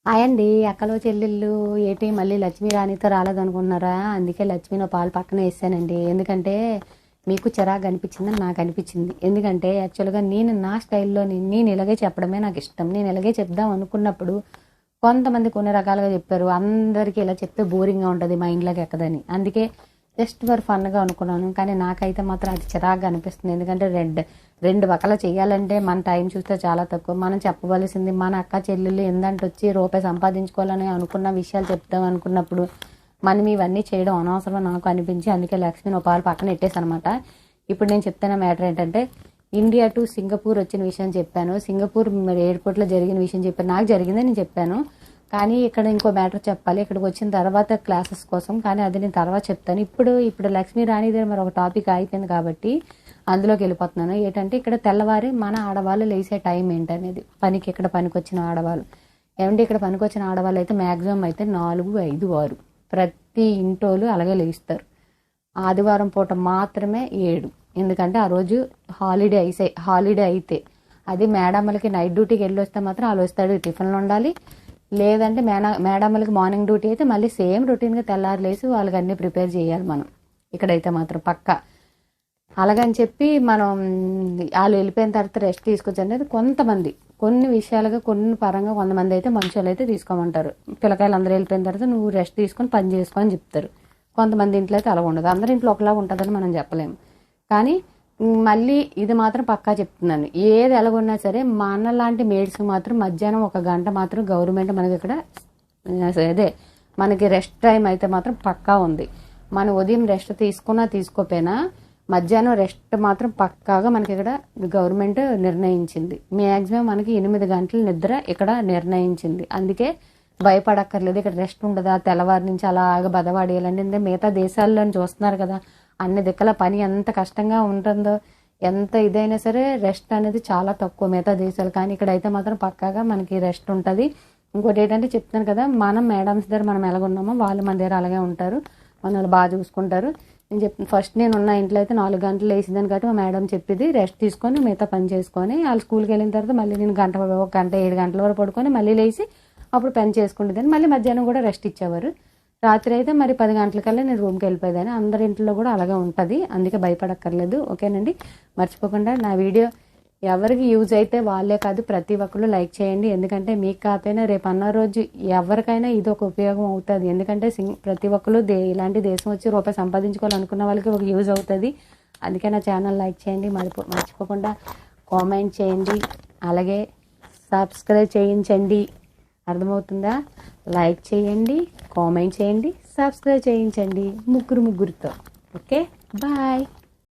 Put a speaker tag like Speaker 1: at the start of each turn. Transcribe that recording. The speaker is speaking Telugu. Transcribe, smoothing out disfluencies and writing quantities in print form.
Speaker 1: హాయ్ అండి, అక్కలో చెల్లెళ్ళు ఏటి మళ్ళీ లక్ష్మీ రాణితో రాలేదనుకుంటున్నారా? అందుకే లక్ష్మీలో పాలు పక్కన వేసానండి. ఎందుకంటే మీకు చిరాకు అనిపించిందని నాకు అనిపించింది. ఎందుకంటే యాక్చువల్గా నేను నా స్టైల్లో నేను ఇలాగే చెప్పడమే నాకు ఇష్టం. నేను ఇలాగే చెప్దాం అనుకున్నప్పుడు కొంతమంది కొన్ని రకాలుగా చెప్పారు. అందరికీ ఇలా చెప్తే బోరింగ్గా ఉంటుంది, మా ఇంట్లోకి ఎక్కదని. అందుకే జస్ట్ ఫర్ ఫన్గా అనుకున్నాను. కానీ నాకైతే మాత్రం అది చిరాకుగా అనిపిస్తుంది. ఎందుకంటే రెండు వకలు చేయాలంటే మన టైం చూస్తే చాలా తక్కువ. మనం చెప్పవలసింది మన అక్క చెల్లెళ్ళు ఎందంటే వచ్చి రూపాయి సంపాదించుకోవాలని అనుకున్న విషయాలు చెప్తాం అనుకున్నప్పుడు మనం ఇవన్నీ చేయడం అనవసరం నాకు అనిపించి అందుకే లక్ష్మీని ఒక పాలు పక్కన పెట్టేసనమాట. ఇప్పుడు నేను చెప్తున్న మ్యాటర్ ఏంటంటే ఇండియా టు సింగపూర్ వచ్చిన విషయం చెప్పాను. సింగపూర్ ఎయిర్పోర్ట్లో జరిగిన విషయం చెప్పాను. నాకు జరిగిందని నేను చెప్పాను. కానీ ఇక్కడ ఇంకో మ్యాటర్ చెప్పాలి. ఇక్కడికి వచ్చిన తర్వాత క్లాసెస్ కోసం, కానీ అది నేను తర్వాత చెప్తాను. ఇప్పుడు లక్ష్మీ రాణి దగ్గర మరి ఒక టాపిక్ అయిపోయింది కాబట్టి అందులోకి వెళ్ళిపోతున్నాను. ఏంటంటే ఇక్కడ తెల్లవారి మన ఆడవాళ్ళు లేసే టైం ఏంటనేది, ఇక్కడ పనికి వచ్చిన ఆడవాళ్ళు ఏమంటే ఇక్కడ పనికి వచ్చిన ఆడవాళ్ళు అయితే మ్యాక్సిమం అయితే 4, 5, 6 ప్రతి ఇంటోళ్ళు అలాగే లేస్తారు. ఆదివారం పూట మాత్రమే 7, ఎందుకంటే ఆ రోజు హాలిడే అయితే అది మేడమ్మలకి నైట్ డ్యూటీకి వెళ్ళి వస్తే మాత్రం వాళ్ళు వస్తాడు టిఫిన్లు ఉండాలి. లేదంటే మేడమ్మలకి మార్నింగ్ డ్యూటీ అయితే మళ్ళీ సేమ్ రొటీన్గా తెల్లారు లేసి వాళ్ళకి అన్నీ ప్రిపేర్ చేయాలి మనం. ఇక్కడైతే మాత్రం పక్కా అలాగని చెప్పి మనం వాళ్ళు వెళ్ళిపోయిన తర్వాత రెస్ట్ తీసుకోవచ్చు అనేది కొంతమంది కొన్ని విషయాలుగా కొన్ని పరంగా కొంతమంది అయితే మనుషులు అయితే తీసుకోమంటారు. పిల్లకాయలు అందరూ వెళ్ళిపోయిన తర్వాత నువ్వు రెస్ట్ తీసుకొని పని చేసుకో అని చెప్తారు. కొంతమంది ఇంట్లో అయితే అలా ఉండదు. అందరి ఇంట్లో ఒకలా ఉంటుందని మనం చెప్పలేము. కానీ మళ్ళీ ఇది మాత్రం పక్కా చెప్తున్నాను, ఏది ఎలాగున్నా సరే మన లాంటి మేడ్స్కి మాత్రం మధ్యాహ్నం 1 గంట మాత్రం గవర్నమెంట్ మనకి ఇక్కడ మనకి రెస్ట్ టైం అయితే మాత్రం పక్కా ఉంది. మనం ఉదయం రెస్ట్ తీసుకున్నా తీసుకోపోయినా మధ్యాహ్నం రెస్ట్ మాత్రం పక్కాగా మనకి ఇక్కడ గవర్నమెంట్ నిర్ణయించింది. మ్యాక్సిమం మనకి 8 గంటల నిద్ర ఇక్కడ నిర్ణయించింది. అందుకే భయపడక్కర్లేదు. ఇక్కడ రెస్ట్ ఉండదా తెల్లవారి నుంచి అలాగ బదవాడేయాలంటే మిగతా దేశాల్లో చూస్తున్నారు కదా అన్ని దిక్కల పని ఎంత కష్టంగా ఉంటుందో, ఎంత ఇదైనా సరే రెస్ట్ అనేది చాలా తక్కువ మిగతా దేశాలు. కానీ ఇక్కడైతే మాత్రం పక్కాగా మనకి రెస్ట్ ఉంటుంది. ఇంకోటి ఏంటంటే చెప్తాను కదా, మనం మేడమ్స్ దగ్గర మనం ఎలాగున్నామో వాళ్ళు మన దగ్గర అలాగే ఉంటారు, మనల్ని బాగా చూసుకుంటారు. నేను చెప్తాను, ఫస్ట్ నేను ఉన్న ఇంట్లో అయితే 4 గంటలు వేసిందని కాబట్టి మా మేడం చెప్పింది రెస్ట్ తీసుకొని మిగతా పని చేసుకొని వాళ్ళు స్కూల్కి వెళ్ళిన తర్వాత మళ్ళీ నేను 1 గంట 7 గంటల వరకు పడుకొని మళ్ళీ లేచి అప్పుడు పని చేసుకుంటుందని మళ్ళీ మధ్యాహ్నం కూడా రెస్ట్ ఇచ్చేవారు. రాత్రి అయితే మరి 10 గంటలకల్లా నేను రూమ్కి వెళ్ళిపోయేదాన్ని. అందరి ఇంట్లో కూడా అలాగే ఉంటుంది. అందుకే భయపడక్కర్లేదు. ఓకేనండి, మర్చిపోకుండా నా వీడియో ఎవరికి యూజ్ అయితే వాళ్ళే కాదు ప్రతి ఒక్కరు లైక్ చేయండి. ఎందుకంటే మీకు కాకపోయినా రేపు అన్న రోజు ఎవరికైనా ఇది ఒక ఉపయోగం అవుతుంది. ఎందుకంటే ప్రతి ఒక్కరు ఇలాంటి దేశం వచ్చి రూపాయి సంపాదించుకోవాలనుకున్న వాళ్ళకి ఒక యూజ్ అవుతుంది. అందుకే నా ఛానల్ లైక్ చేయండి, మర్చిపోకుండా కామెంట్ చేయండి, అలాగే సబ్స్క్రైబ్ చేయించండి. అర్థమవుతుందా? లైక్ చేయండి, కామెంట్ చేయండి, సబ్స్క్రైబ్ చేయించండి ముగ్గురితో. Okay, bye.